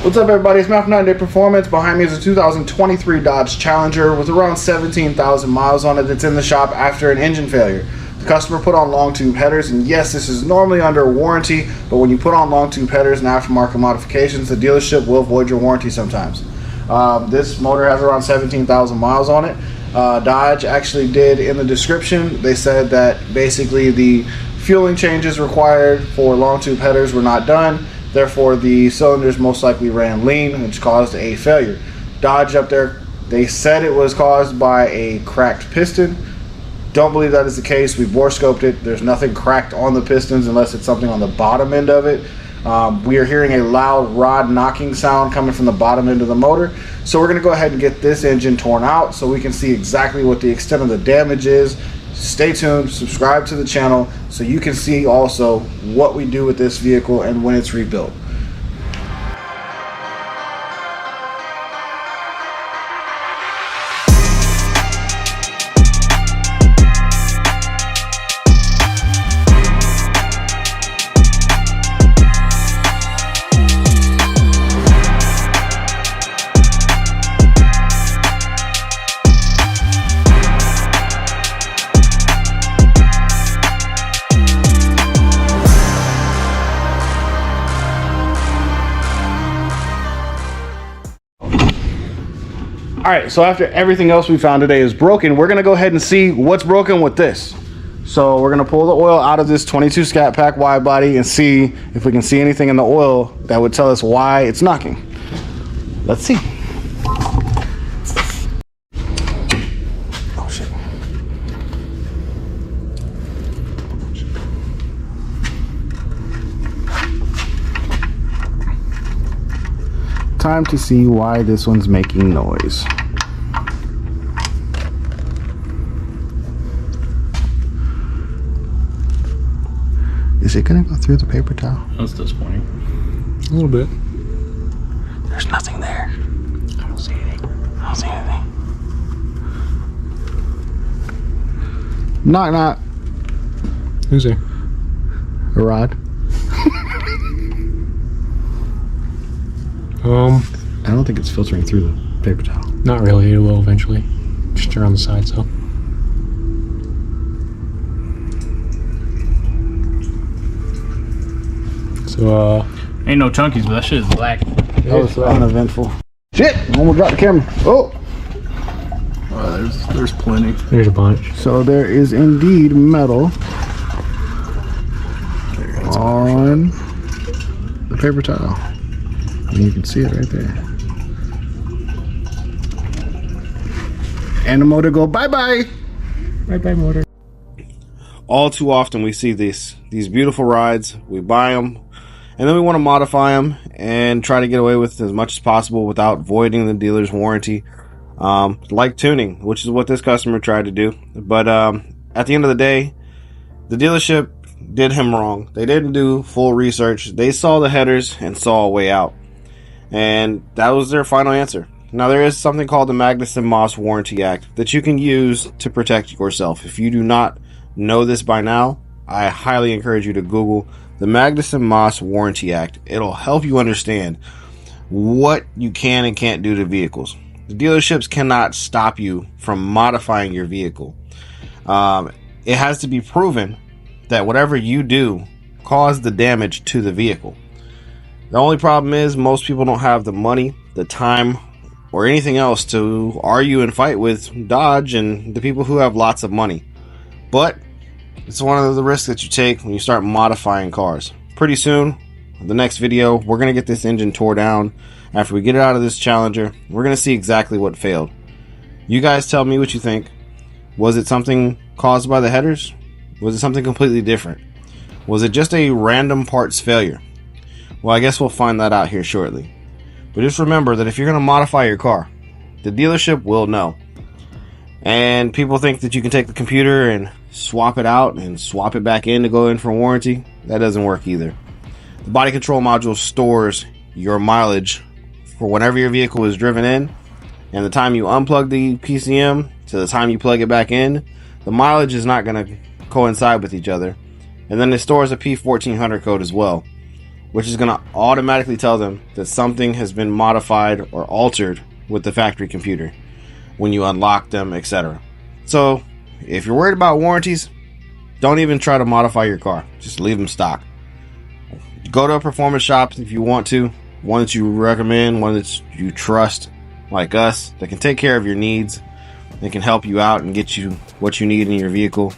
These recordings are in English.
What's up, everybody? It's Matt from 9 Day Performance. Behind me is a 2023 Dodge Challenger with around 17,000 miles on it that's in the shop after an engine failure. The customer put on long tube headers, and yes, this is normally under warranty, but when you put on long tube headers and aftermarket modifications, the dealership will void your warranty sometimes. This motor has around 17,000 miles on it. Dodge actually did in the description, they said that basically the fueling changes required for long tube headers were not done. Therefore, the cylinders most likely ran lean, which caused a failure. Dodge up there, they said it was caused by a cracked piston. Don't believe that is the case. We bore scoped it. There's nothing cracked on the pistons unless it's something on the bottom end of it. We are hearing a loud rod knocking sound coming from the bottom end of the motor. So we're going to go ahead and get this engine torn out so we can see exactly what the extent of the damage is. Stay tuned, subscribe to the channel so you can see also what we do with this vehicle and when it's rebuilt. Alright, so after everything else we found today is broken, we're going to go ahead and see what's broken with this. So we're going to pull the oil out of this 22 Scat Pack wide body and see if we can see anything in the oil that would tell us why it's knocking. Let's see. Oh shit. Time to see why this one's making noise. Is it gonna go through the paper towel? That's disappointing. A little bit. There's nothing there. I don't see anything. I don't see anything. Knock knock. Who's there? A rod. I don't think it's filtering through the paper towel. Not really. It will eventually. Just around the sides, though. So, ain't no chunkies, but that shit is black. That was uneventful. Shit! I almost dropped the camera. Oh! There's plenty. There's a bunch. So there is indeed metal on the paper towel. And you can see it right there. And the motor go bye-bye. Bye-bye, motor. All too often we see these beautiful rides. We buy them, and then we want to modify them and try to get away with as much as possible without voiding the dealer's warranty. Like tuning, which is what this customer tried to do. But at the end of the day, the dealership did him wrong. They didn't do full research. They saw the headers and saw a way out. And that was their final answer. Now, there is something called the Magnuson-Moss Warranty Act that you can use to protect yourself. If you do not know this by now, I highly encourage you to Google the Magnuson-Moss Warranty Act. It'll help you understand what you can and can't do to vehicles. The dealerships cannot stop you from modifying your vehicle. It has to be proven that whatever you do caused the damage to the vehicle. The only problem is most people don't have the money, the time, or anything else to argue and fight with Dodge and the people who have lots of money. But it's one of the risks that you take when you start modifying cars. Pretty soon, the next video, we're going to get this engine tore down. After we get it out of this Challenger, we're going to see exactly what failed. You guys tell me what you think. Was it something caused by the headers? Was it something completely different? Was it just a random parts failure? Well, I guess we'll find that out here shortly. But just remember that if you're going to modify your car, the dealership will know. And people think that you can take the computer and swap it out and swap it back in to go in for warranty. That doesn't work either. The body control module stores your mileage for whenever your vehicle is driven in, and the time you unplug the PCM to the time you plug it back in, the mileage is not going to coincide with each other. And then it stores a P1400 code as well. which is going to automatically tell them that something has been modified or altered with the factory computer when you unlock them, etc. So if you're worried about warranties, don't even try to modify your car. Just leave them stock. Go to a performance shop if you want to, one that you recommend, one that you trust, like us, that can take care of your needs. They can help you out and get you what you need in your vehicle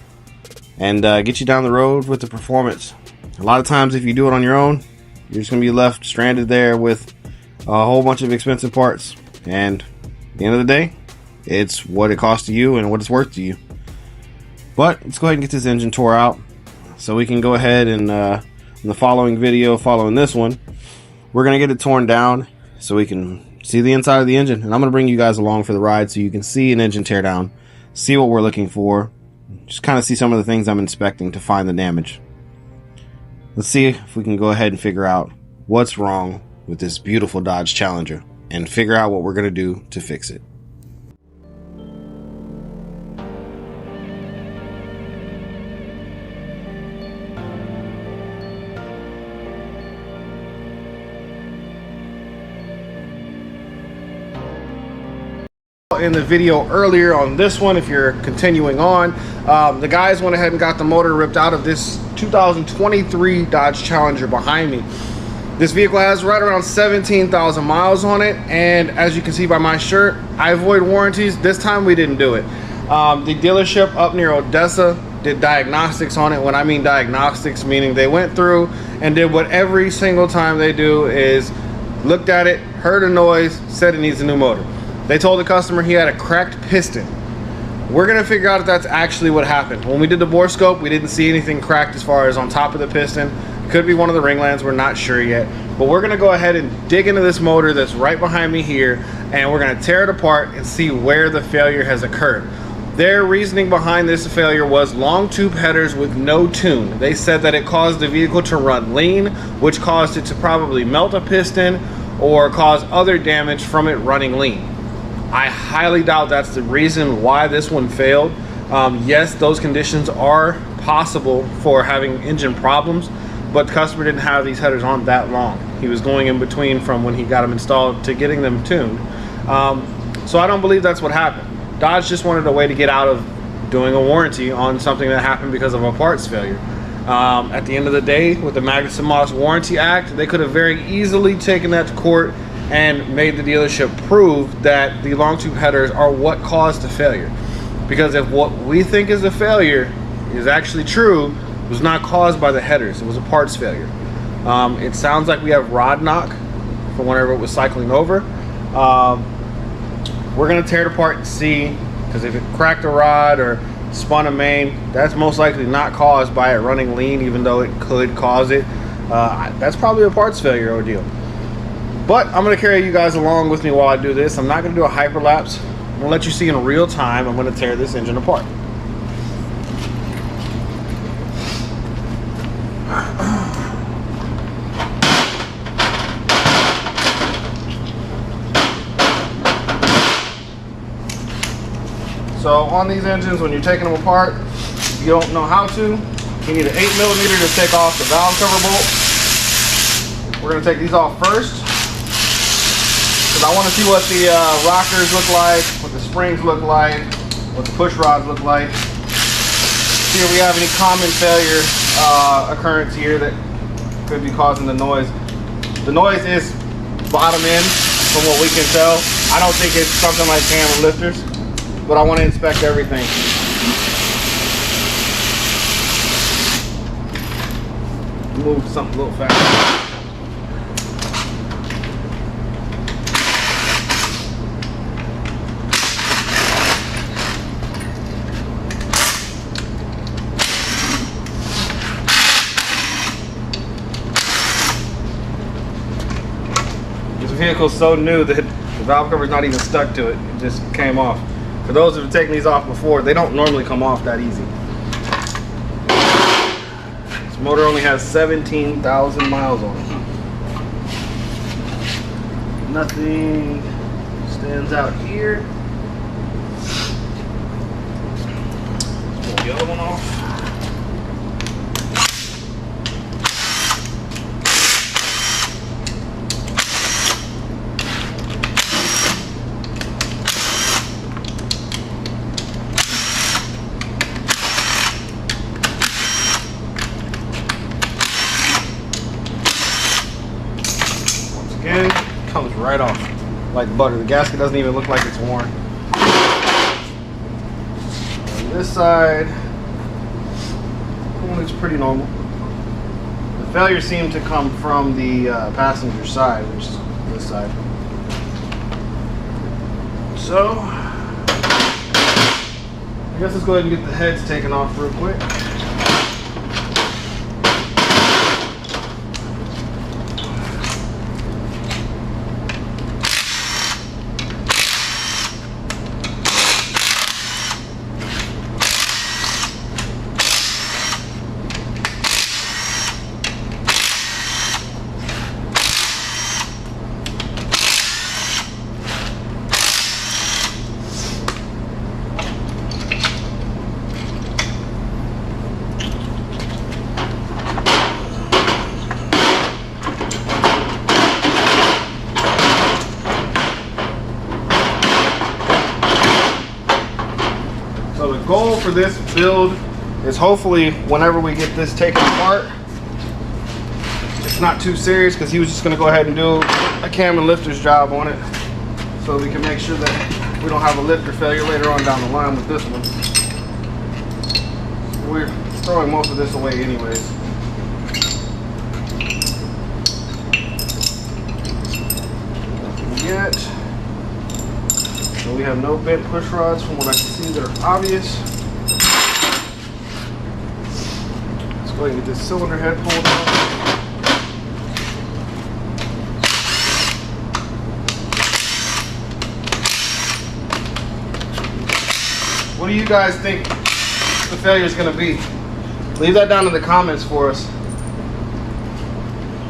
and get you down the road with the performance. A lot of times if you do it on your own, you're just going to be left stranded there with a whole bunch of expensive parts. And at the end of the day, it's what it costs to you and what it's worth to you. But let's go ahead and get this engine tore out so we can go ahead and in the following video following this one, we're going to get it torn down so we can see the inside of the engine. And I'm going to bring you guys along for the ride so you can see an engine teardown, see what we're looking for, just kind of see some of the things I'm inspecting to find the damage. Let's see if we can go ahead and figure out what's wrong with this beautiful Dodge Challenger and figure out what we're going to do to fix it. In the video earlier on this one, if you're continuing on, the guys went ahead and got the motor ripped out of this 2023 Dodge Challenger behind me. This vehicle has right around 17,000 miles on it, and as you can see by my shirt, I avoid warranties. This time we didn't do it. The dealership up near Odessa did diagnostics on it. When I mean diagnostics, meaning they went through and did what every single time they do is looked at it, heard a noise, said it needs a new motor. They told the customer he had a cracked piston. We're gonna figure out if that's actually what happened. When we did the bore scope, we didn't see anything cracked as far as on top of the piston. It could be one of the ring lands, we're not sure yet. But we're gonna go ahead and dig into this motor that's right behind me here, and we're gonna tear it apart and see where the failure has occurred. Their reasoning behind this failure was long tube headers with no tune. They said that it caused the vehicle to run lean, which caused it to probably melt a piston or cause other damage from it running lean. I highly doubt that's the reason why this one failed. Yes, those conditions are possible for having engine problems, but the customer didn't have these headers on that long. He was going in between from when he got them installed to getting them tuned. So I don't believe that's what happened. Dodge just wanted a way to get out of doing a warranty on something that happened because of a parts failure. At the end of the day, with the Magnuson Moss Warranty Act, they could have very easily taken that to court and made the dealership prove that the long tube headers are what caused the failure. Because if what we think is a failure is actually true, it was not caused by the headers, it was a parts failure. It sounds like we have rod knock from whenever it was cycling over. We're gonna tear it apart and see, because if it cracked a rod or spun a main, that's most likely not caused by it running lean, even though it could cause it. That's probably a parts failure ordeal. But I'm going to carry you guys along with me while I do this. I'm not going to do a hyperlapse. I'm going to let you see in real time. I'm going to tear this engine apart. So on these engines, when you're taking them apart, if you don't know how to, you need an 8mm to take off the valve cover bolt. We're going to take these off first, because I want to see what the rockers look like, what the springs look like, what the push rods look like. See if we have any common failure occurrence here that could be causing the noise. The noise is bottom end from what we can tell. I don't think it's something like camera lifters, but I want to inspect everything. Move something a little faster. This vehicle's so new that the valve cover's not even stuck to it. It just came off. For those who have taken these off before, they don't normally come off that easy. This motor only has 17,000 miles on it. Nothing stands out here. Let's pull the other one off. right off like butter. The gasket doesn't even look like it's worn. On this side, it's pretty normal. The failure seemed to come from the passenger side, which is this side. So, I guess let's go ahead and get the heads taken off real quick. So the goal for this build is hopefully whenever we get this taken apart, it's not too serious, because he was just going to go ahead and do a cam and lifter's job on it, so we can make sure that we don't have a lifter failure later on down the line with this one. We're throwing most of this away anyways. Nothing yet. So we have no bent push rods from what I can see that are obvious. Let's go ahead and get this cylinder head pulled out. What do you guys think the failure is going to be? Leave that down in the comments for us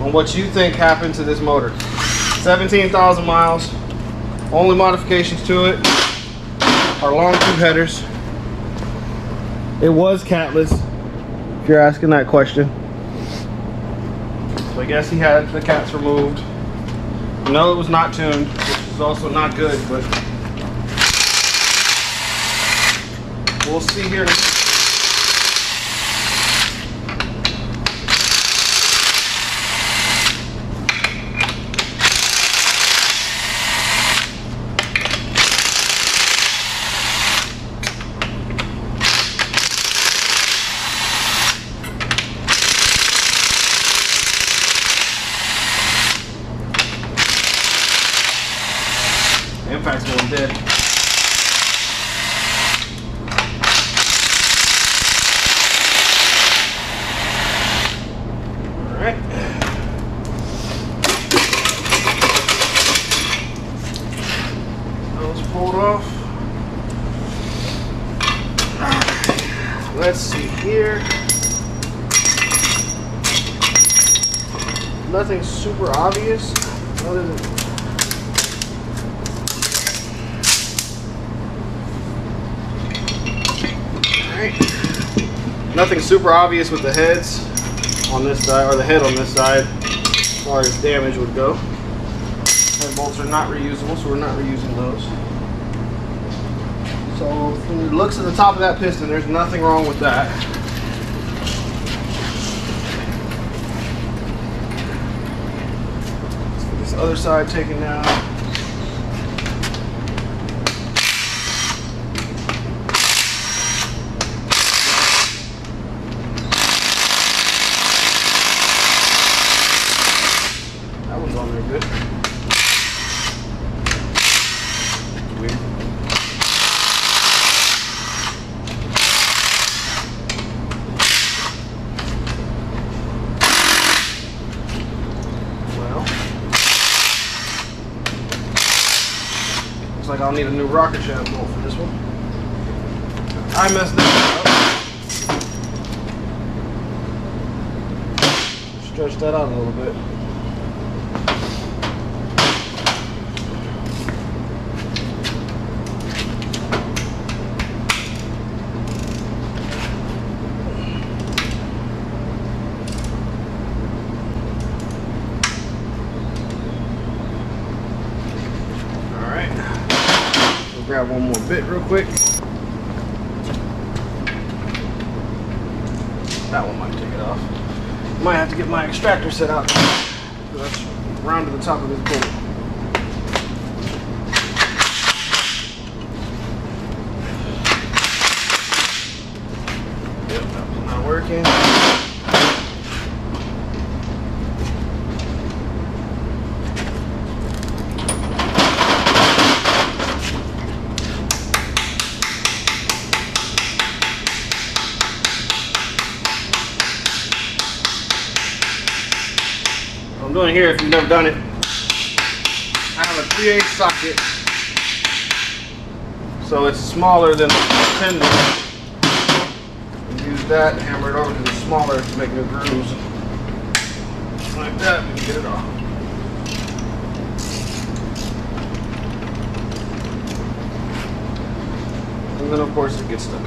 on what you think happened to this motor. 17,000 miles. Only modifications to it are long tube headers. It was catless, if you're asking that question. So I guess he had the cats removed. No, it was not tuned, which is also not good, but we'll see here in a minute. Impact's going dead. Alright. Those pulled off. Let's see here. Nothing super obvious other than nothing super obvious with the heads on this side, or the head on this side, as far as damage would go. Head bolts are not reusable, so we're not reusing those. So from the looks at the top of that piston, there's nothing wrong with that. Let's get this other side taken down. Looks like I'll need a new rocket shaft bolt for this one. I messed that up. Stretch that out a little bit. Grab one more bit real quick. That one might take it off. Might have to get my extractor set out. That's round to the top of this bolt. I'm doing here, if you've never done it, I have a 3/8 socket, so it's smaller than the tendon. Use that, hammer it over because it's smaller to make new grooves. Like that, we can get it off. And then of course it gets stuck.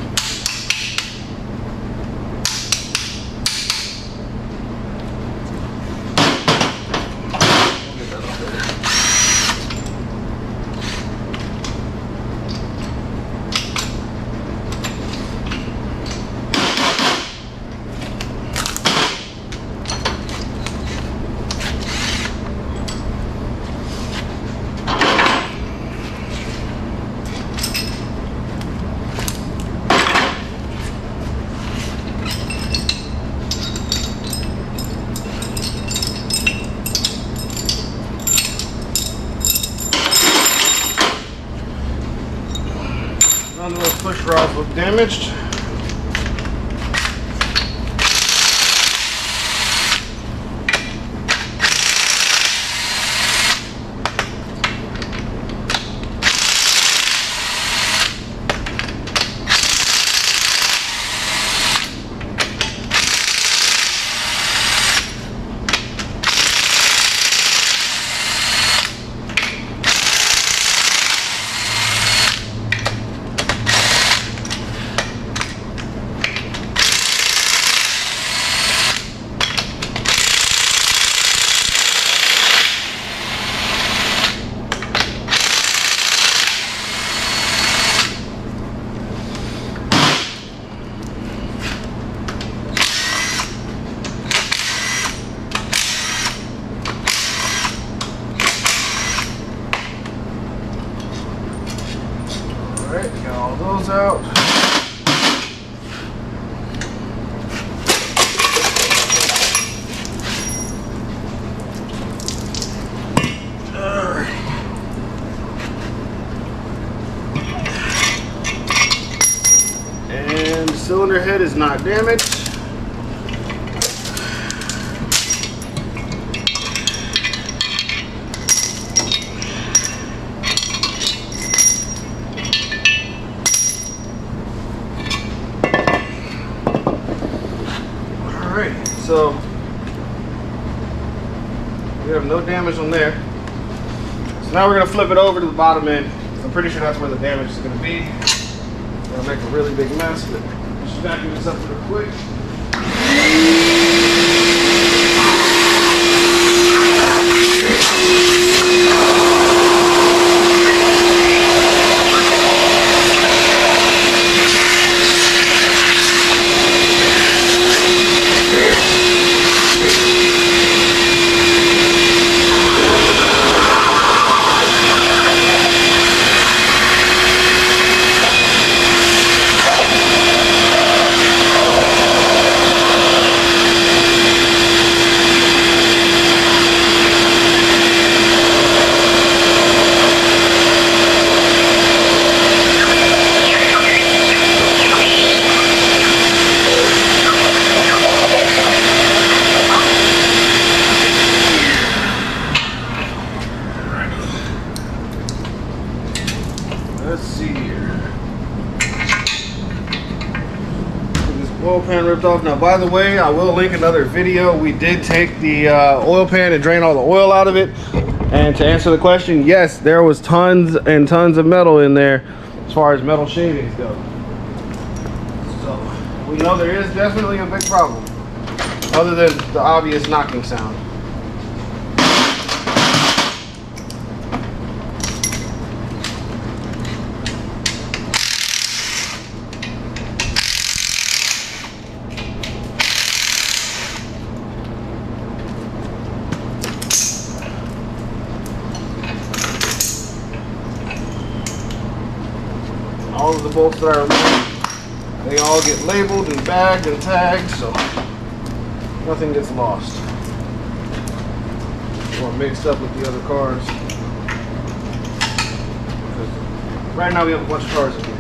None of those push rods look damaged. Alright, got all those out. Alright. And the cylinder head is not damaged. Alright, so we have no damage on there. So now we're going to flip it over to the bottom end. I'm pretty sure that's where the damage is going to be. Gonna make a really big mess, but just vacuum this up real quick. Let's see here. This oil pan ripped off. Now, by the way, I will link another video. We did take the oil pan and drain all the oil out of it. And to answer the question, yes, there was tons and tons of metal in there as far as metal shavings go. So we know there is definitely a big problem, other than the obvious knocking sound. All of the bolts that I removed, they all get labeled and bagged and tagged, so nothing gets lost or mixed up with the other cars. Because right now we have a bunch of cars in here.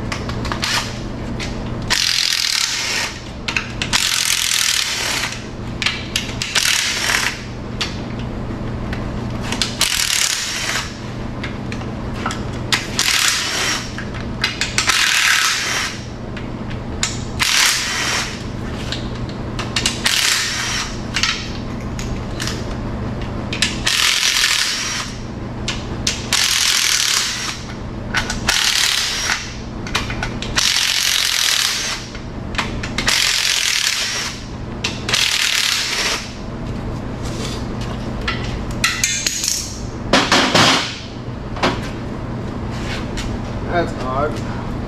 That's odd.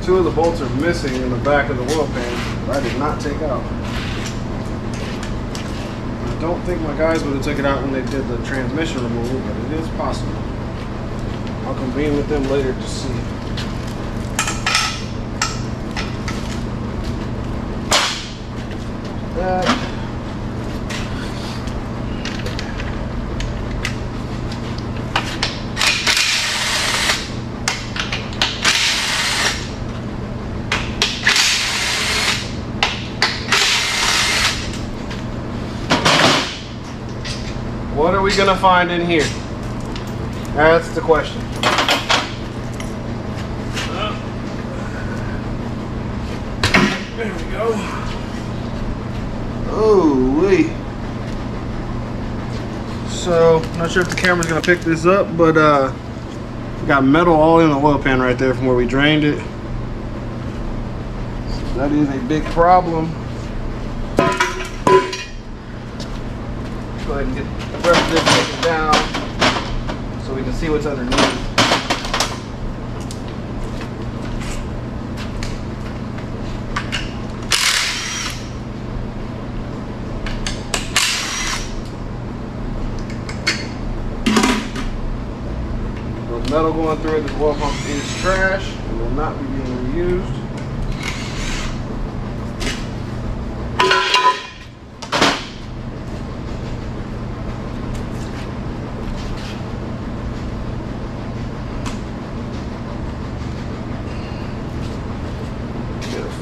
2 of the bolts are missing in the back of the oil pan that I did not take out. I don't think my guys would have took it out when they did the transmission removal, but it is possible. I'll convene with them later to see. That. What are we gonna find in here? That's the question. There we go. Oh, wait. So, not sure if the camera's gonna pick this up, but we got metal all in the oil pan right there from where we drained it. So that is a big problem. Go ahead and get the brush dip taken down so we can see what's underneath. The metal going through it, this oil pump is trash. It will not be being reused.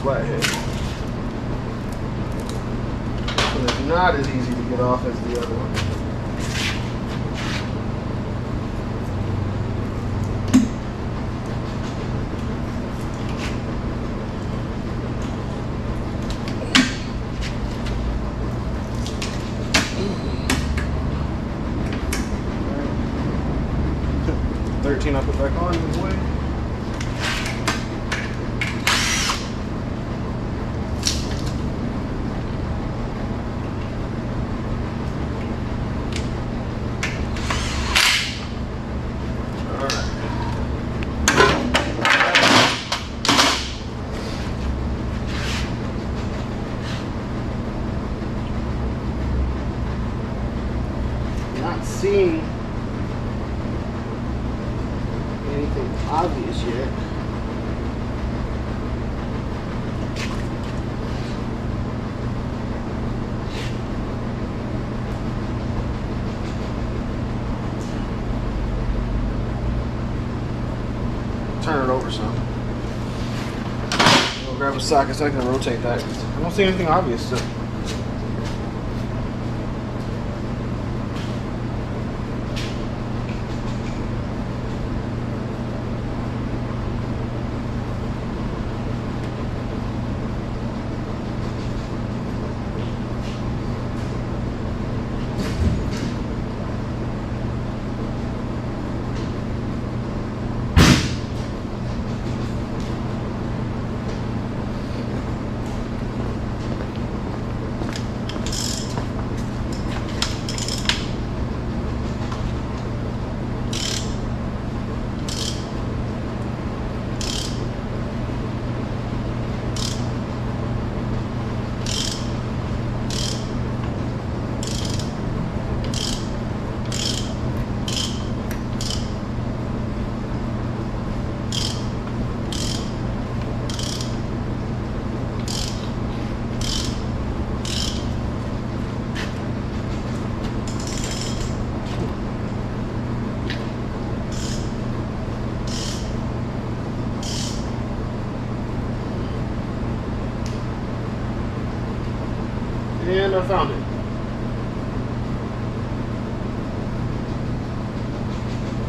Flathead. So it's not as easy to get off as the other one. Right. 13, I'll put back on this way. Seeing anything obvious yet. Turn it over some. We'll grab a socket so I can rotate that. I don't see anything obvious still. And I found it.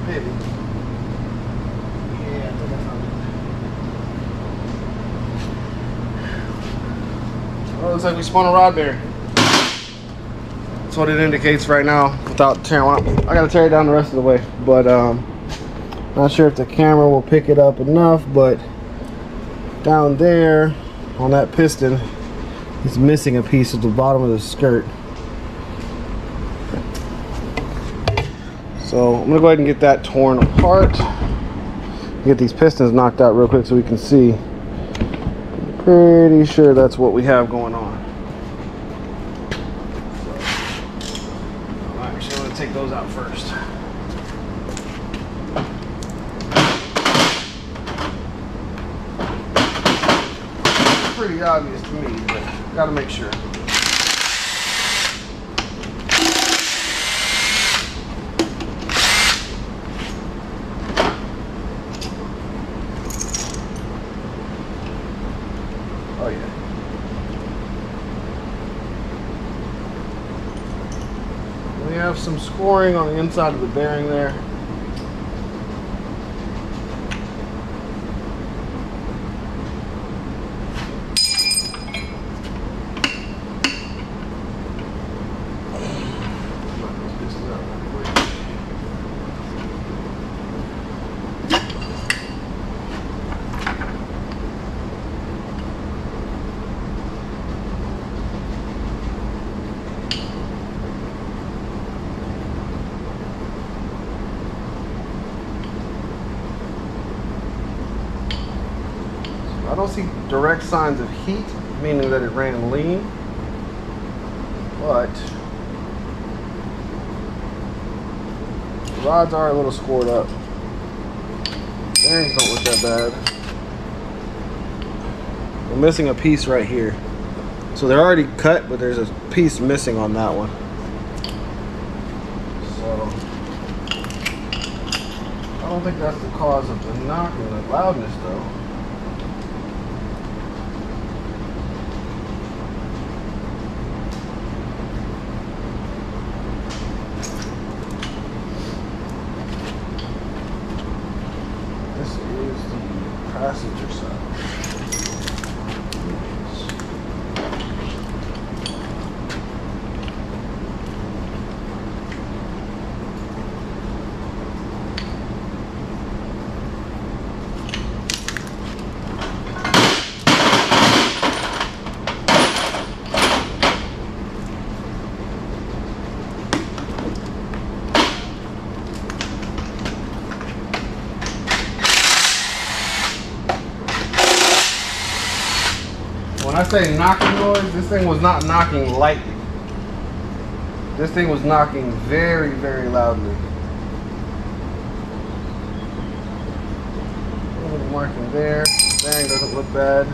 Maybe. Yeah, I think I found it. Well, looks like we spun a rod bearing. That's what it indicates right now without tearing. I gotta tear it down the rest of the way, but not sure if the camera will pick it up enough, but down there on that piston, it's missing a piece at the bottom of the skirt. So I'm gonna go ahead and get that torn apart. Get these pistons knocked out real quick so we can see. Pretty sure that's what we have going on. So, actually, I'm going to take those out first. Pretty obvious to me, but gotta make sure. Oh yeah. We have some scoring on the inside of the bearing there. I don't see direct signs of heat, meaning that it ran lean, but the rods are a little scored up. Bearings don't look that bad. We're missing a piece right here. So they're already cut, but there's a piece missing on that one. So I don't think that's the cause of the knocking, the loudness though. Passenger side. When I say knocking noise, this thing was not knocking lightly. This thing was knocking very, very loudly. A little marking there. Bearing doesn't look bad.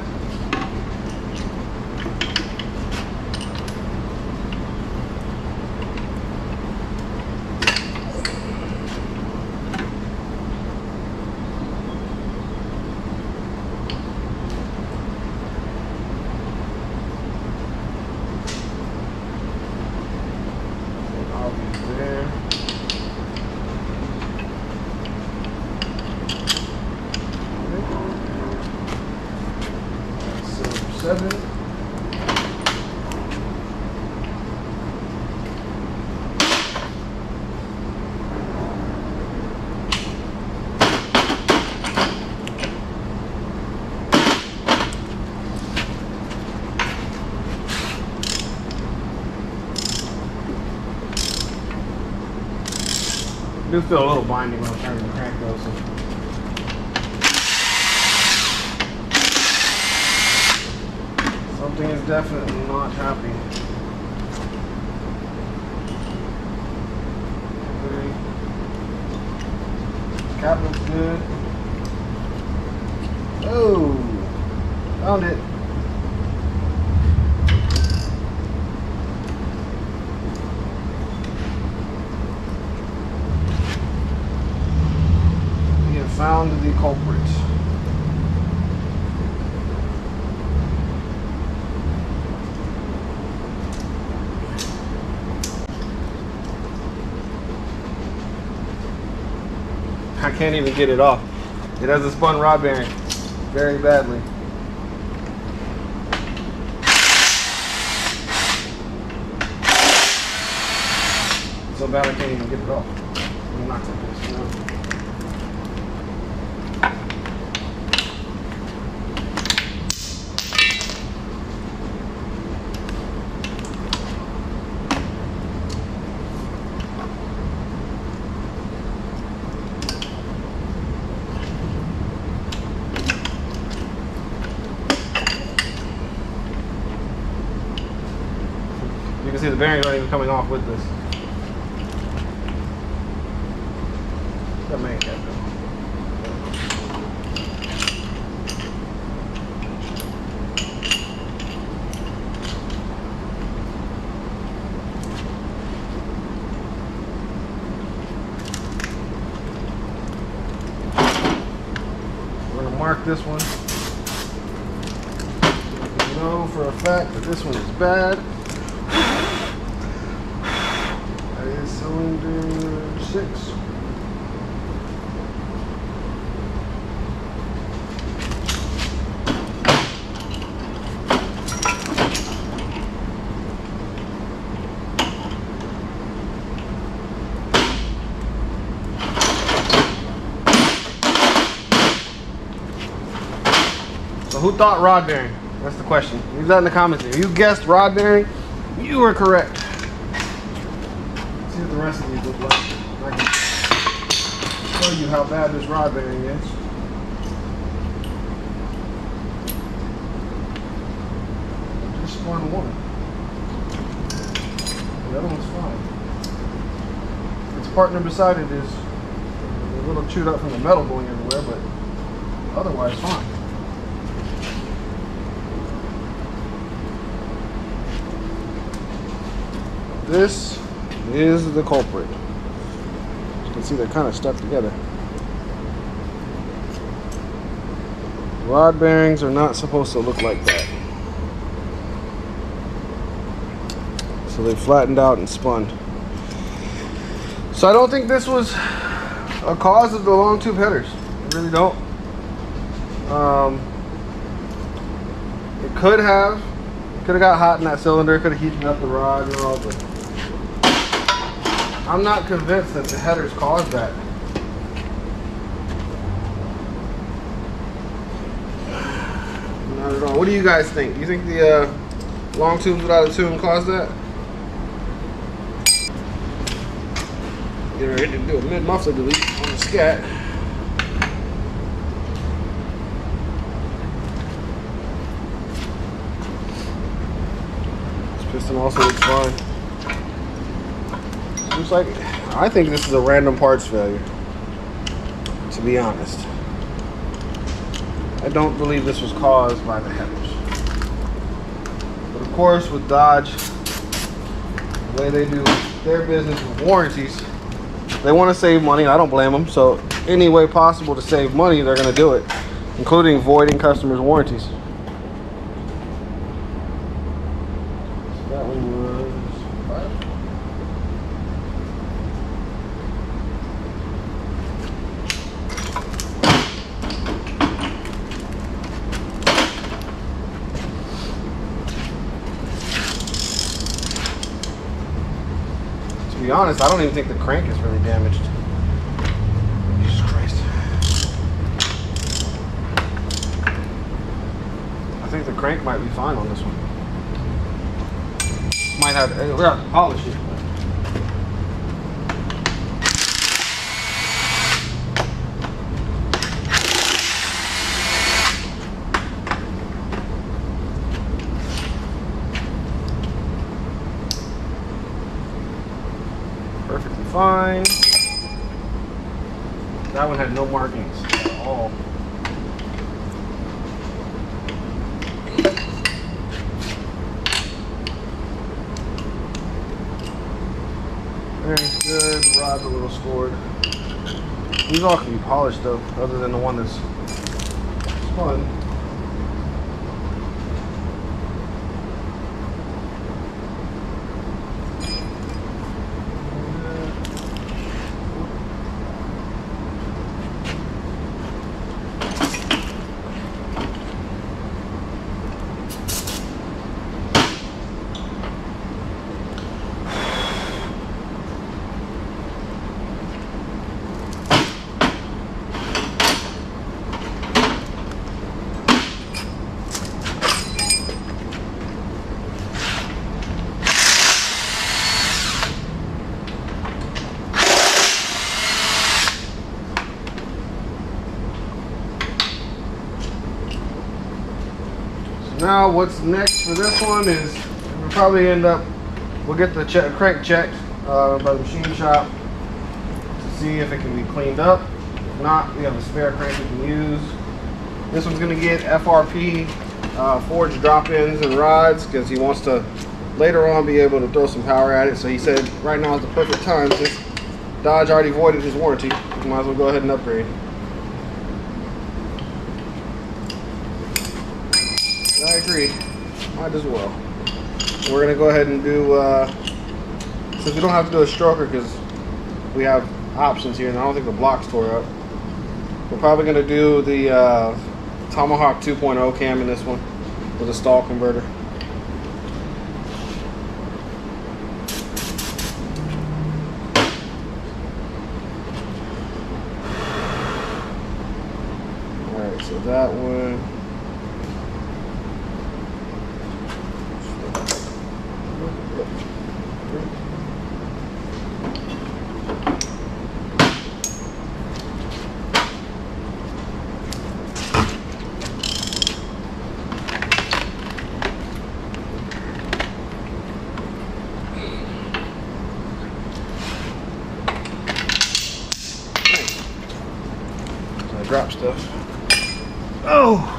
Seven. I do feel a little binding when I'm trying to crank those. Something is definitely not happy. Cap looks good. Oh, found it. We have found the culprit. I can't even get it off. It has a spun rod bearing very badly. So bad I can't even get it off. I'm not taking this now. see the bearings aren't even coming off with this. That main cap though. Mark this one. You know for a fact that this one is bad. That is cylinder 6. So who thought rod bearing? That's the question. Leave that in the comments. If you guessed rod bearing, you were correct. Let's see what the rest of these look like. I can show you how bad this rod bearing is. Just spun one. The other one's fine. Its partner beside it is a little chewed up from the metal going everywhere, but otherwise fine. This is the culprit. As you can see, they're kind of stuck together. Rod bearings are not supposed to look like that. So they flattened out and spun. So I don't think this was a cause of the long tube headers. I really don't. It could have got hot in that cylinder. Could have heated up the rod and all, but I'm not convinced that the headers caused that. Not at all. What do you guys think? Do you think the long tubes without a tune caused that? Get ready to do a mid-muffler delete on the scat. This piston also looks fine. Looks like, I think this is a random parts failure, to be honest. I don't believe this was caused by the headers. But of course, with Dodge, the way they do their business with warranties, they want to save money. I don't blame them. So any way possible to save money, they're going to do it, including voiding customers' warranties. So that one was 5. To be honest, I don't even think the crank is really damaged. Jesus Christ. I think the crank might be fine on this one. Might have to polish it. Perfectly fine. That one had no markings at all. Bearing's good. Rod's a little scored. These all can be polished though, other than the one that's spun. Now what's next for this one is we'll probably end up we'll get the crank checked by the machine shop to see if it can be cleaned up. If not, we have a spare crank we can use. This one's going to get FRP forged drop-ins and rods because he wants to later on be able to throw some power at it. So he said right now is the perfect time since Dodge already voided his warranty. We might as well go ahead and upgrade. I agree. Might as well. We're going to go ahead and do, since we don't have to do a stroker because we have options here and I don't think the block's tore up, we're probably going to do the Tomahawk 2.0 cam in this one with a stall converter. Alright, so that one. Drop stuff. Oh!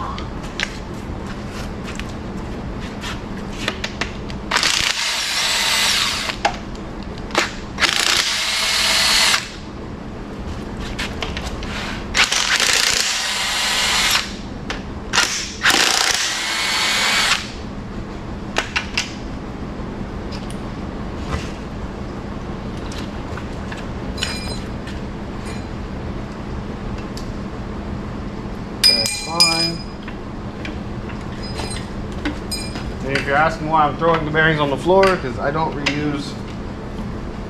And if you're asking why I'm throwing the bearings on the floor, because I don't reuse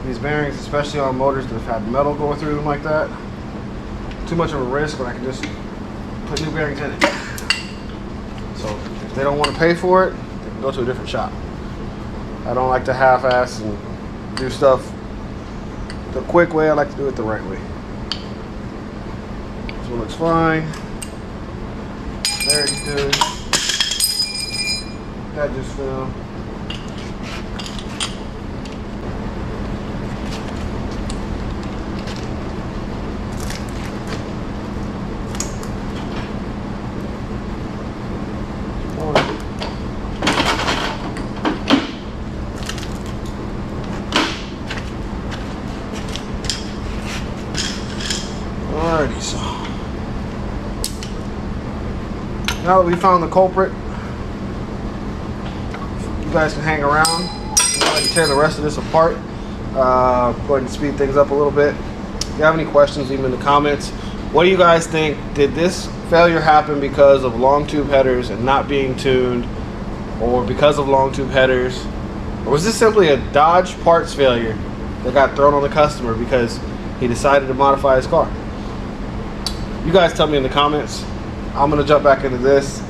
these bearings, especially on motors that have had metal going through them like that. Too much of a risk when I can just put new bearings in it. So if they don't want to pay for it, they can go to a different shop. I don't like to half-ass and do stuff the quick way. I like to do it the right way. This one looks fine. Very good. That just fell. Alrighty, so now that we found the culprit, you guys can hang around. I'm going to tear the rest of this apart. Go ahead and speed things up a little bit. If you have any questions, leave them in the comments. What do you guys think? Did this failure happen because of long tube headers and not being tuned, or because of long tube headers, or was this simply a Dodge parts failure that got thrown on the customer because he decided to modify his car? You guys tell me in the comments. I'm going to jump back into this.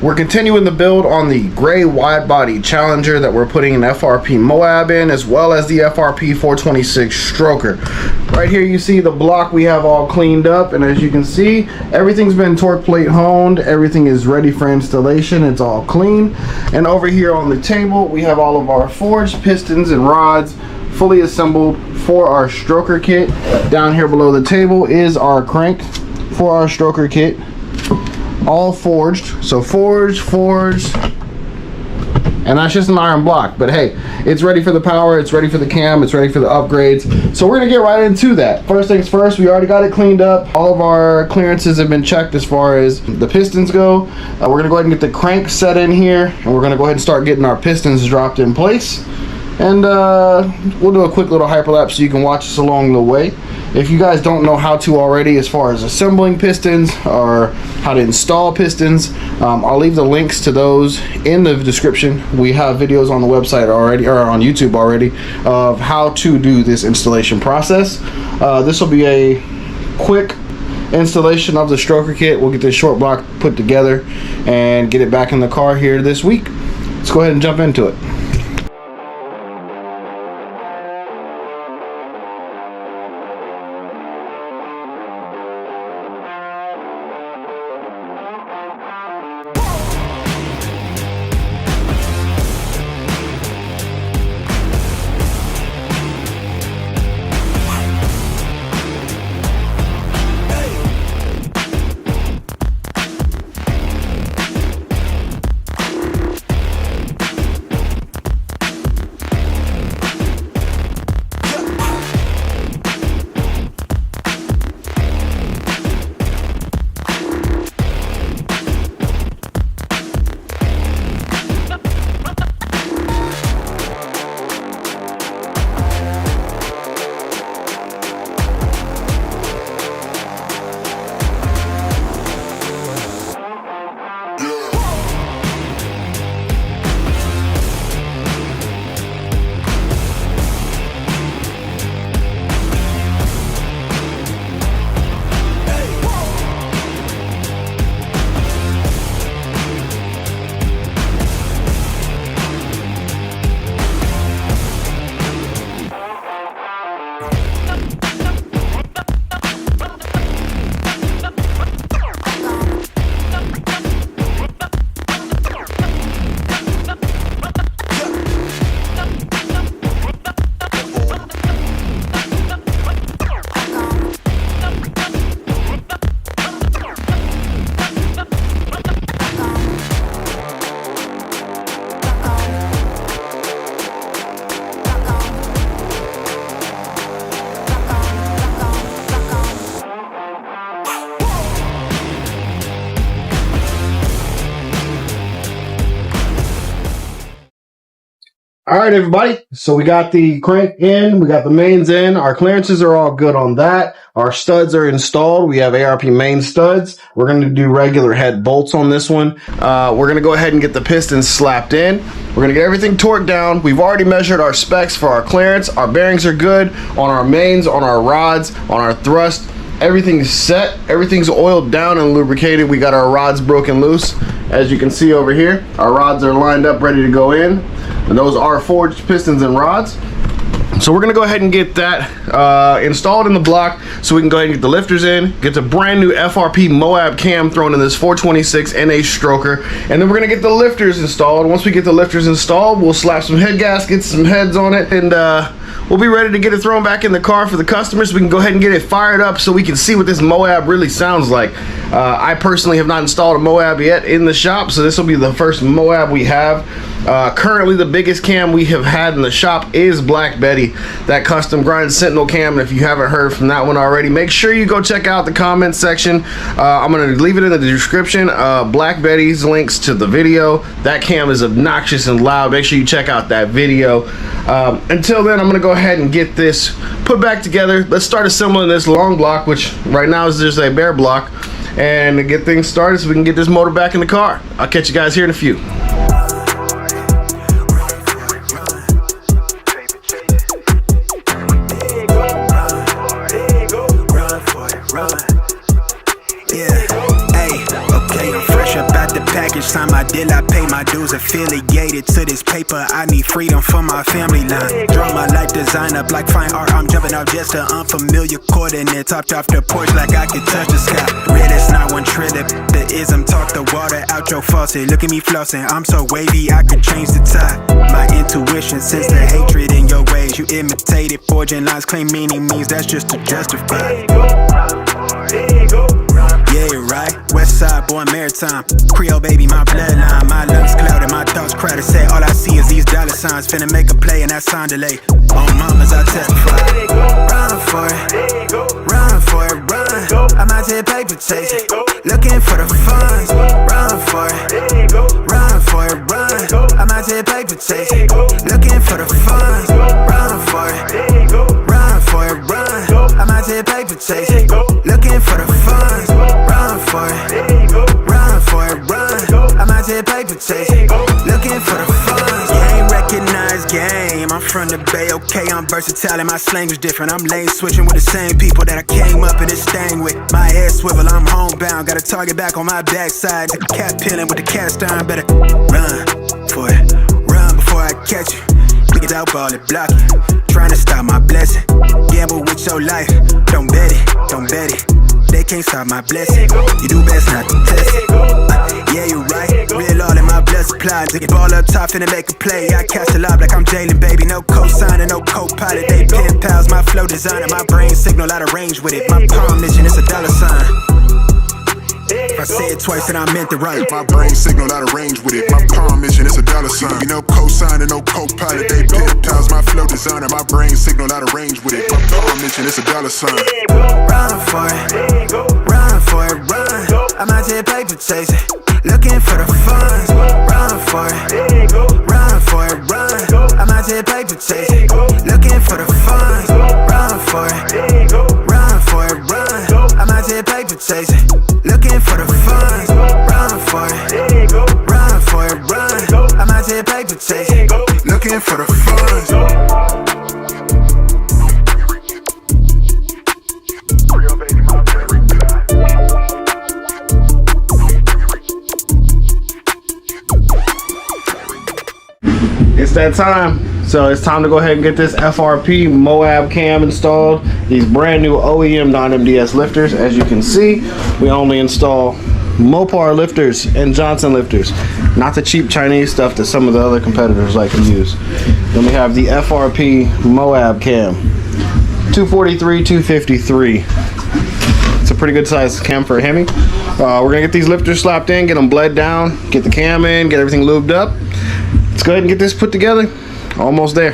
We're continuing the build on the gray wide body Challenger that we're putting an FRP MOAB in, as well as the FRP 426 stroker. Right here you see the block we have all cleaned up, and as you can see, everything's been torque plate honed, everything is ready for installation, it's all clean. And over here on the table we have all of our forged pistons and rods fully assembled for our stroker kit. Down here below the table is our crank for our stroker kit, all forged. So forged, and that's just an iron block. But hey, it's ready for the power, it's ready for the cam, it's ready for the upgrades. So we're gonna get right into that. First things first, we already got it cleaned up. All of our clearances have been checked as far as the pistons go. We're gonna go ahead and get the crank set in here, and we're gonna go ahead and start getting our pistons dropped in place. And we'll do a quick little hyperlapse so you can watch us along the way. If you guys don't know how to already as far as assembling pistons or how to install pistons, I'll leave the links to those in the description. We have videos on the website already, or on YouTube already, of how to do this installation process. This will be a quick installation of the stroker kit. We'll get this short block put together and get it back in the car here this week. Let's go ahead and jump into it. All right, everybody. So we got the crank in, we got the mains in. Our clearances are all good on that. Our studs are installed. We have ARP main studs. We're going to do regular head bolts on this one. We're going to go ahead and get the pistons slapped in. We're going to get everything torqued down. We've already measured our specs for our clearance. Our bearings are good on our mains, on our rods, on our thrust. Everything's set. Everything's oiled down and lubricated. We got our rods broken loose. As you can see over here, our rods are lined up, ready to go in. And those are forged pistons and rods. So we're gonna go ahead and get that installed in the block so we can go ahead and get the lifters in, get the brand new FRP MOAB cam thrown in this 426 NA stroker, and then we're gonna get the lifters installed. Once we get the lifters installed, we'll slap some head gaskets, some heads on it, and we'll be ready to get it thrown back in the car for the customers so we can go ahead and get it fired up so we can see what this MOAB really sounds like. I personally have not installed a MOAB yet in the shop, so this will be the first MOAB we have. Currently the biggest cam we have had in the shop is Black Betty, that custom grind Sentinel cam. And if you haven't heard from that one already, make sure you go check out the comments section. I'm going to leave it in the description. Black Betty's links to the video. That cam is obnoxious and loud. Make sure you check out that video. Until then, I'm going to go ahead and get this put back together. Let's start assembling this long block, which right now is just a bare block, and to get things started so we can get this motor back in the car. I'll catch you guys here in a few. Time I did, I pay my dues, affiliated to this paper. I need freedom from my family line. Draw my life design up like fine art. I'm jumping out just to unfamiliar coordinates. Hopped off the porch like I could touch the sky. Red is not one trillion. The ism talk the water out your faucet. Look at me flossing, I'm so wavy I could change the tide. My intuition sense the hatred in your ways. You imitated, forging lines, claim meaning means that's just to justify. Yeah, right. West side, born maritime. Creole baby, my bloodline. My lungs clouded and my thoughts crowded. Say all I see is these dollar signs. Finna make a play and that sound delay. On mamas, I testify. Run for it, run for it, run. I'm out here paper chasing, looking for the funds. Run for it, run for it, run. I'm out here paper chasing, looking for the funds. Run for it, run for it, run. I'm out here paper chasing, looking for the funds. Run for it, run for it, run. I'm out here paper chasing, looking for the funds. You ain't recognized game. I'm from the Bay, okay, I'm versatile and my slang was different. I'm lane switching with the same people that I came up in this thing with. My head swivel, I'm homebound, got a target back on my backside. The cat peeling with the cast iron, better run for it, run before I catch you. Niggas out ball it, block it, trying to stop my blessing. Gamble with your life, don't bet it, don't bet it. They can't stop my blessing, you do best not to test it. Yeah, you right, real all in my blood supply. Take it ball up top, finna make a play. I cast a lob like I'm Jalen, baby. No co-signer, no co-pilot. They pen pals, my flow designer. My brain signal out of range with it. My palm mission is a dollar sign. If I say it twice, then I meant it right. My brain signal out of range with it. My palm mission is a dollar sign. You know, co-signer, no co-pilot. They pen pals, my flow designer. My brain signal out of range with it. My palm mission is a dollar sign. Run for it, run for it, run. I'm out here paper chasing, looking for the funds. Run for it, run for it, run. I'm out here paper chasing, looking for the funds. Run for it, run for it, run. I'm out here paper chasing, looking for the funds. Run for it, run for it, run. I'm out here paper chasing, looking for the funds. It's that time. So it's time to go ahead and get this FRP MOAB cam installed. These brand new OEM non-MDS lifters. As you can see, we only install Mopar lifters and Johnson lifters, not the cheap Chinese stuff that some of the other competitors like to use. Then we have the FRP MOAB cam, 243, 253. It's a pretty good size cam for a Hemi. We're gonna get these lifters slapped in, get them bled down, get the cam in, get everything lubed up. Let's go ahead and get this put together. Almost there.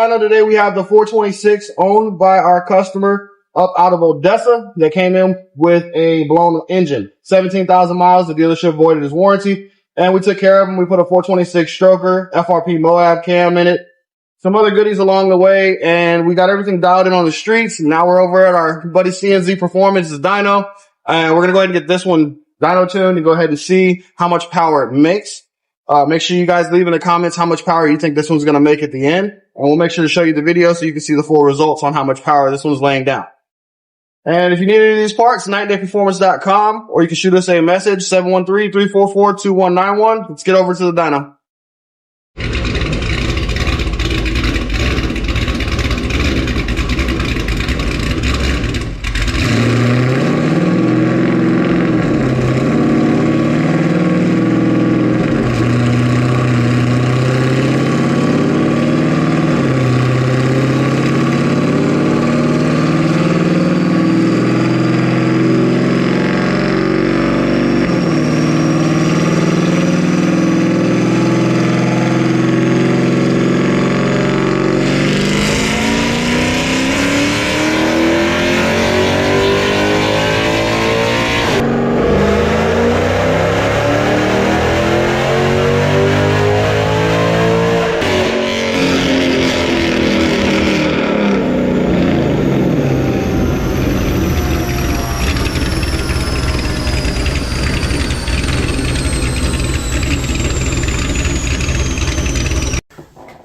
dyno today, we have the 426 owned by our customer up out of Odessa that came in with a blown engine. 17,000 miles. The dealership voided his warranty. And we took care of him. We put a 426 stroker, FRP MOAB cam in it. Some other goodies along the way. And we got everything dialed in on the streets. Now we're over at our buddy CNZ Performance's dyno. And we're going to go ahead and get this one dyno tuned and go ahead and see how much power it makes. Make sure you guys leave in the comments how much power you think this one's going to make at the end. And we'll make sure to show you the video so you can see the full results on how much power this one's laying down. And if you need any of these parts, nightdayperformance.com, or you can shoot us a message, 713-344-2191. Let's get over to the dyno.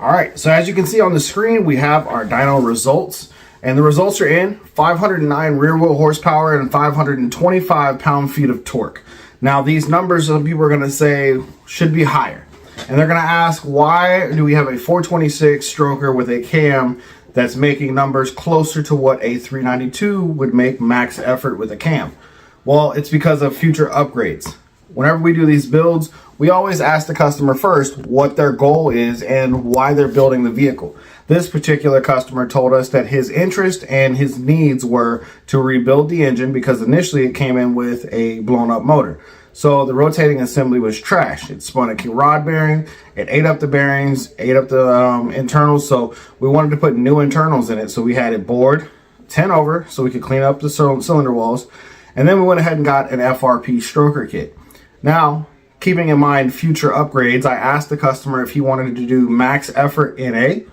All right, so as you can see on the screen, we have our dyno results, and the results are in 509 rear wheel horsepower and 525 pound-feet of torque. Now, these numbers, some people are going to say should be higher, and they're going to ask, why do we have a 426 stroker with a cam that's making numbers closer to what a 392 would make max effort with a cam? Well, it's because of future upgrades. Whenever we do these builds, we always ask the customer first what their goal is and why they're building the vehicle. This particular customer told us that his interest and his needs were to rebuild the engine because initially it came in with a blown up motor. So the rotating assembly was trash. It spun a rod bearing, it ate up the bearings, ate up the internals. So we wanted to put new internals in it. So we had it bored 10 over so we could clean up the cylinder walls. And then we went ahead and got an FRP stroker kit. Now, keeping in mind future upgrades, I asked the customer if he wanted to do max effort NA,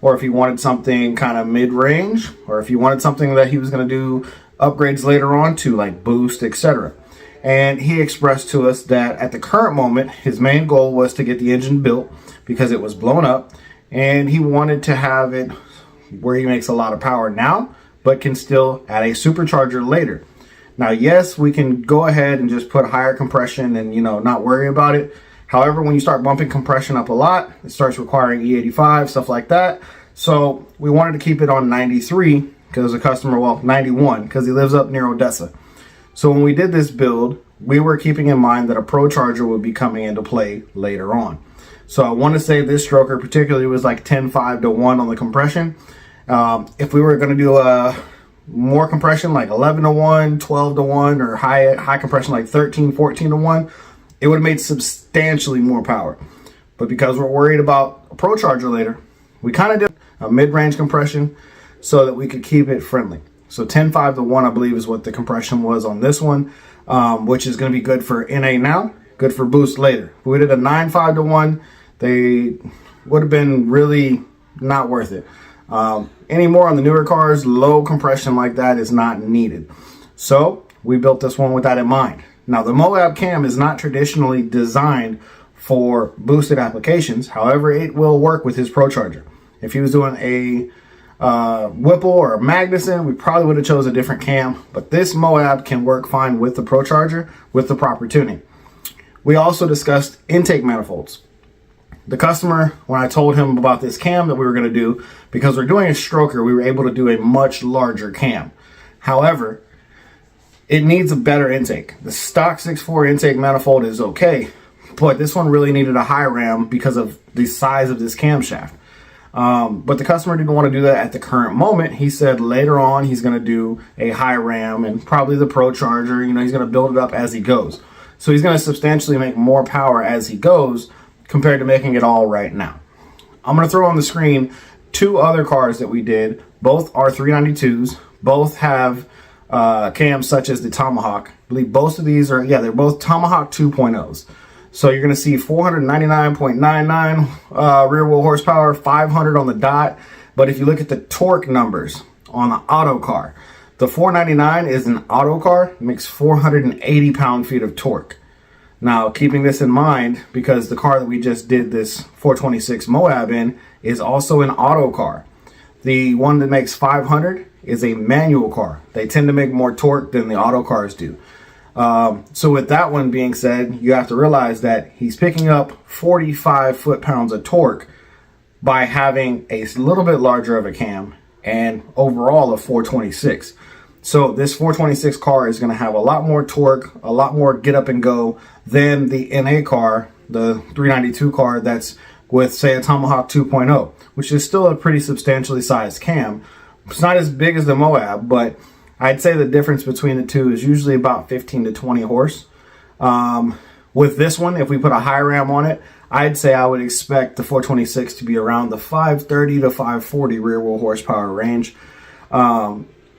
or if he wanted something kind of mid-range, or if he wanted something that he was going to do upgrades later on to, like boost, etc. And he expressed to us that at the current moment, his main goal was to get the engine built because it was blown up, and he wanted to have it where he makes a lot of power now, but can still add a supercharger later. Now, yes, we can go ahead and just put higher compression and, not worry about it. However, when you start bumping compression up a lot, it starts requiring E85, stuff like that. So we wanted to keep it on 93 because the customer, 91, because he lives up near Odessa. So when we did this build, we were keeping in mind that a Pro Charger would be coming into play later on. So I want to say this stroker particularly was like 10.5 to 1 on the compression. If we were going to do more compression like 11 to 1, 12 to 1, or high compression like 13, 14 to 1, it would have made substantially more power. But because we're worried about a Pro Charger later, we kind of did a mid-range compression so that we could keep it friendly. So 10.5 to 1, I believe, is what the compression was on this one, which is going to be good for NA now, good for boost later. If we did a 9.5 to 1, they would have been really not worth it. Anymore on the newer cars, low compression like that is not needed. So we built this one with that in mind. Now, the MOAB cam is not traditionally designed for boosted applications. However, it will work with his Pro Charger. If he was doing a Whipple or a Magnuson, we probably would have chose a different cam, but this MOAB can work fine with the Pro Charger with the proper tuning. We also discussed intake manifolds. The customer, when I told him about this cam that we were going to do, because we're doing a stroker, we were able to do a much larger cam. However, it needs a better intake. The stock 6.4 intake manifold is okay, but this one really needed a high ram because of the size of this camshaft. But the customer didn't want to do that at the current moment. He said later on he's going to do a high ram and probably the Pro Charger. He's going to build it up as he goes. So he's going to substantially make more power as he goes compared to making it all right now. I'm going to throw on the screen two other cars that we did. Both are 392s. Both have cams such as the Tomahawk. I believe both of these are, yeah, they're both Tomahawk 2.0s. So you're going to see 499.99 rear wheel horsepower, 500 on the dot. But if you look at the torque numbers on the auto car, the 499 is an auto car. It makes 480 pound-feet of torque. Now, keeping this in mind, because the car that we just did this 426 MOAB in is also an auto car. The one that makes 500 is a manual car. They tend to make more torque than the auto cars do. So with that one being said, you have to realize that he's picking up 45 foot-pounds of torque by having a little bit larger of a cam and overall a 426. So this 426 car is going to have a lot more torque, a lot more get up and go than the NA car, the 392 car that's with, say, a Tomahawk 2.0, which is still a pretty substantially sized cam. It's not as big as the MOAB, but I'd say the difference between the two is usually about 15 to 20 horse. With this one, if we put a high ram on it, I'd say I would expect the 426 to be around the 530 to 540 rear wheel horsepower range.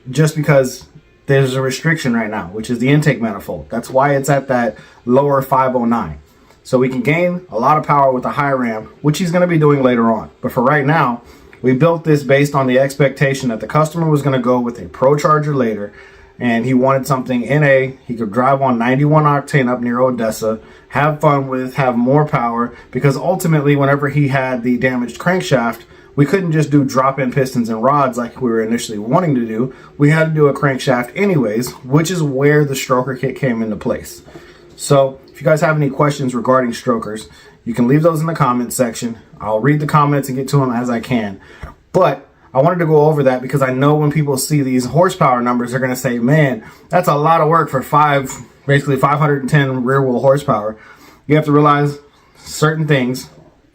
Just because there's a restriction right now, which is the intake manifold. That's why it's at that lower 509. So we can gain a lot of power with the high ram, which he's going to be doing later on. But for right now, we built this based on the expectation that the customer was going to go with a Pro Charger later, and he wanted something NA he could drive on 91 octane up near Odessa, have fun with, have more power, because ultimately whenever he had the damaged crankshaft, we couldn't just do drop-in pistons and rods like we were initially wanting to do. We had to do a crankshaft anyways, which is where the stroker kit came into place. So if you guys have any questions regarding strokers, you can leave those in the comments section. I'll read the comments and get to them as I can. But I wanted to go over that because I know when people see these horsepower numbers, they're going to say, man, that's a lot of work for basically 510 rear wheel horsepower. You have to realize certain things.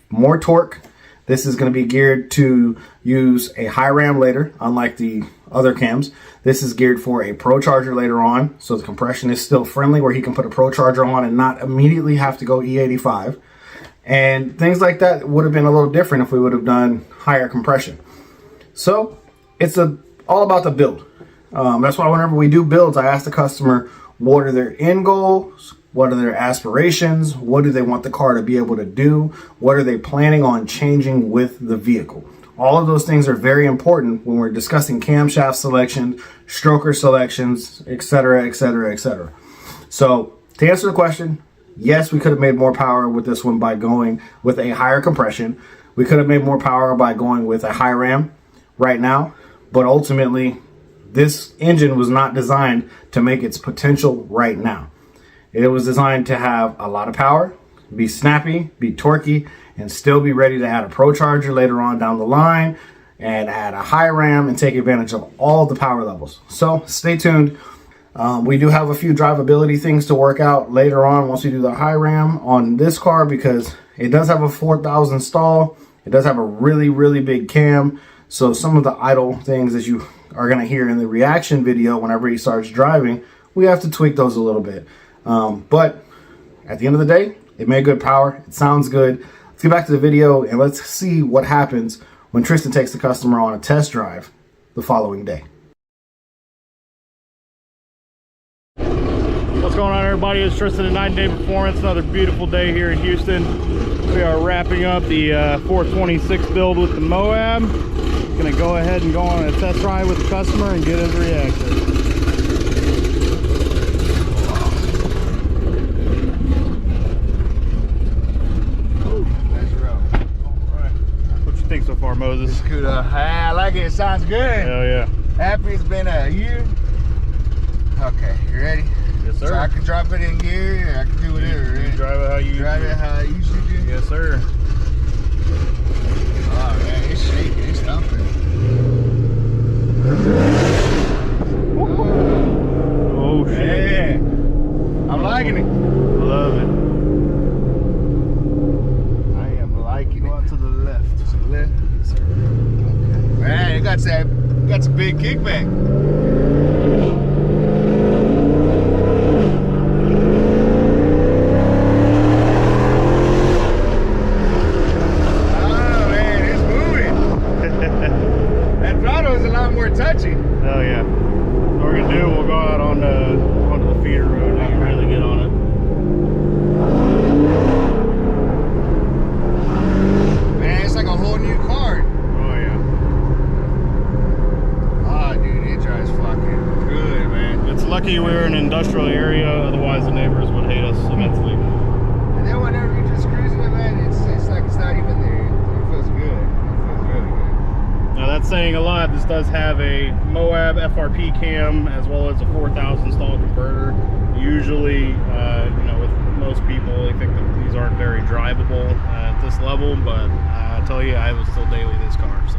More torque. This is going to be geared to use a high ram later, unlike the other cams. This is geared for a Pro Charger later on, so the compression is still friendly where he can put a Pro Charger on and not immediately have to go E85. And things like that would have been a little different if we would have done higher compression. So it's all about the build. That's why whenever we do builds, I ask the customer, what are their end goals? What are their aspirations? What do they want the car to be able to do? What are they planning on changing with the vehicle? All of those things are very important when we're discussing camshaft selection, stroker selections, etc., etc., etc. So to answer the question, yes, we could have made more power with this one by going with a higher compression. We could have made more power by going with a high ram right now, but ultimately this engine was not designed to make its potential right now. It was designed to have a lot of power, be snappy, be torquey, and still be ready to add a Pro Charger later on down the line and add a high ram and take advantage of all the power levels. So stay tuned. We do have a few drivability things to work out later on once we do the high ram on this car, because it does have a 4,000 stall. It does have a really, really big cam. So some of the idle things that you are going to hear in the reaction video whenever he starts driving, we have to tweak those a little bit. But at the end of the day, it made good power. It sounds good. Let's get back to the video and let's see what happens when Tristan takes the customer on a test drive the following day. What's going on, everybody? It's Tristan at 9 Day Performance. Another beautiful day here in Houston. We are wrapping up the 426 build with the MOAB. Gonna go ahead and go on a test ride with the customer and get his reaction. Think so far, Moses? It's good. I like it. It sounds good. Hell yeah. Happy it's been a year. Okay, you ready? Yes, sir. So I can drop it in gear, or I can do whatever. You drive it how you usually do. Yes, sir. Oh man, it's shaking. It's thumping. Oh shit. Man. I'm liking it. Love it. Go out to the left. To the left? Yes, sir. Okay. Man, it got some big kickback. Oh man, it's moving. saying a lot, this does have a MOAB FRP cam as well as a 4000 stall converter. Usually, you know, with most people, they think that these aren't very drivable at this level, but I tell you, I will still daily this car. So.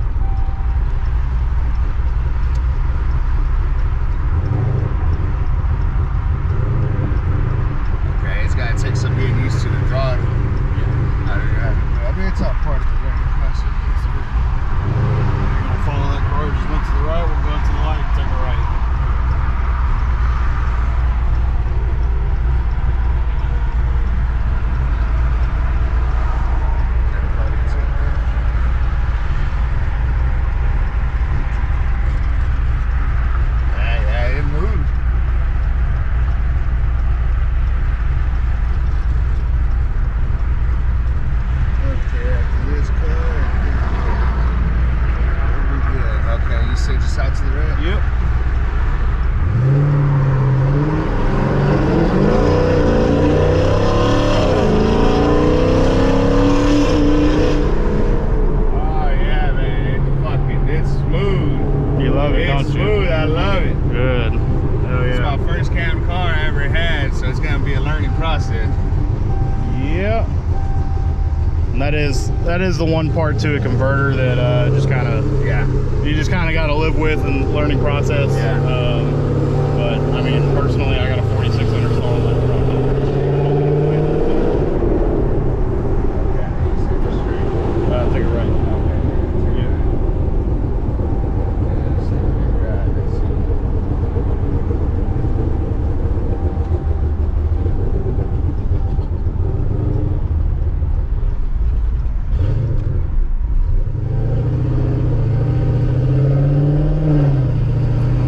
Okay, it's gotta take some getting used to the throttle. I mean, it's all part of the learning process. You're gonna follow that car, just went to the right, we'll go to the light, take a right. Yeah, it moved. Okay, after this car. Okay, you said just out to the right? Yep. Oh yeah, man, it's smooth. You love it, It's don't you? smooth, I love it. Good. Hell It's yeah. my first cam car I ever had, so it's gonna be a learning process. Yeah. And that is the one part to a converter that just kind of Yeah. you just kind of got to live with and learning process. Yeah. But I mean, personally, I got a 4600 stall in that truck. Take a right. Yeah.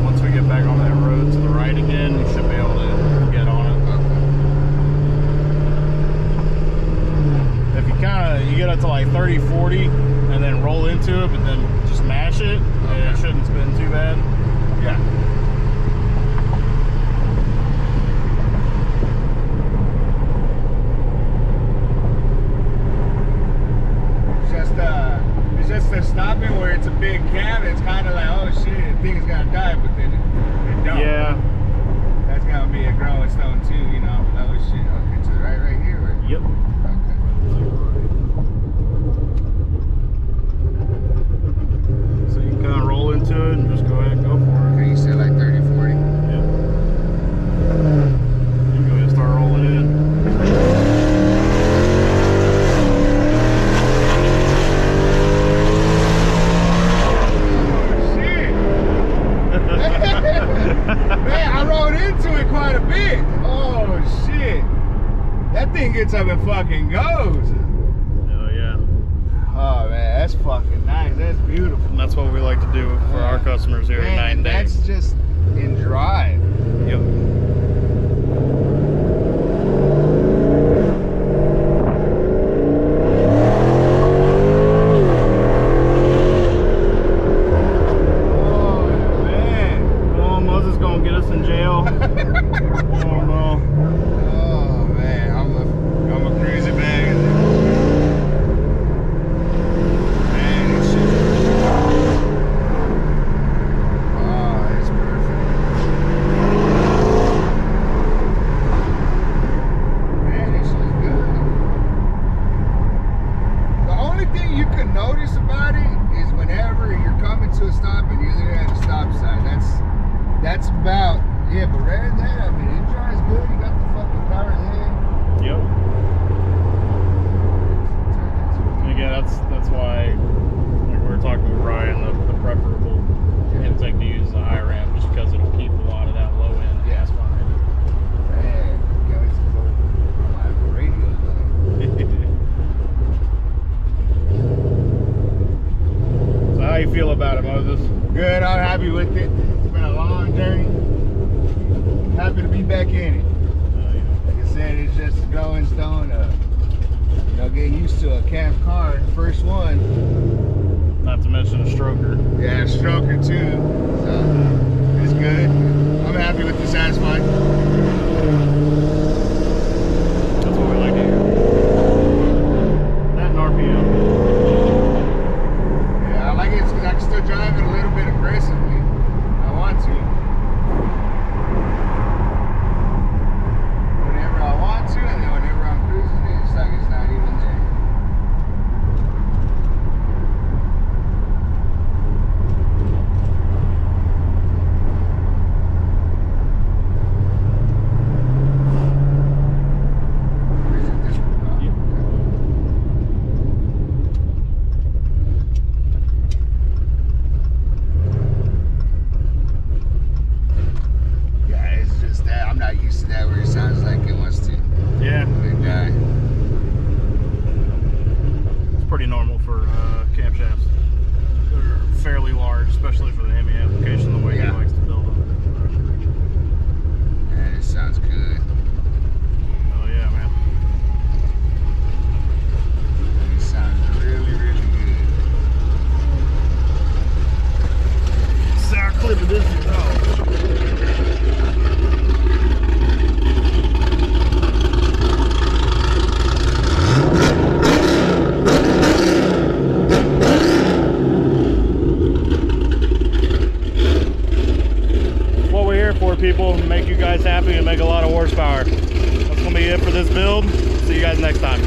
Once we get back on that road to the right again, we should be able to get on it. If you you get up to like 30, 40, and then roll into it, but then just mash it, it shouldn't spin too bad. Yeah. It's just the stopping where it's a big cam. It's kind of like, oh shit, the thing is gonna die, but then it don't. Yeah. That's gonna be a growing stone too, you know. Oh shit. Okay, to the right here. Right? Yep. So you can kind of roll into it and just go ahead and go for it. Okay, you said like 30, 40. Yeah. You can go ahead and start rolling in. Man, I rode into it quite a bit. Oh shit. That thing gets up and fucking goes. Oh yeah. Oh man, that's fucking nice. That's beautiful. And that's what we like to do for our customers here at 9 That's Days. just in drive. Yep. Oh man. Come on, Moses gonna get us in jail. Oh no. Oh man, I'm a crazy bag. Man, it's shit. Oh, it's perfect. Man, this is good. The only thing you can notice about it is whenever you're coming to a stop and you're there at a stop sign. That's about yeah, but rather than that, I mean, it drives good. You got the fucking power there. Yep. And again, that's why, like we were talking with Ryan, the preferable intake to use is the high ramp, just because it'll keep a lot of that low end gas behind it. Man, you got to go my radio's on. So how you feel about it, Moses? Good, I'm happy with it. It's been a long journey. Happy to be back in it. Like I said, it's just a growing stone. You know, getting used to a cam car, first one. Not to mention a stroker. Yeah, a stroker too. So it's good. I'm happy with the satisfied. That's what we like to hear. That and RPM. Yeah, I like it because I can still drive it pretty normal for camshafts. They're fairly large, especially for the Hemi application, the way he likes to build them. Man, it sounds good. Oh yeah, man. It sounds really, really good. Sour clip of this is what we're here for, people. Make you guys happy and make a lot of horsepower. That's gonna be it for this build. See you guys next time.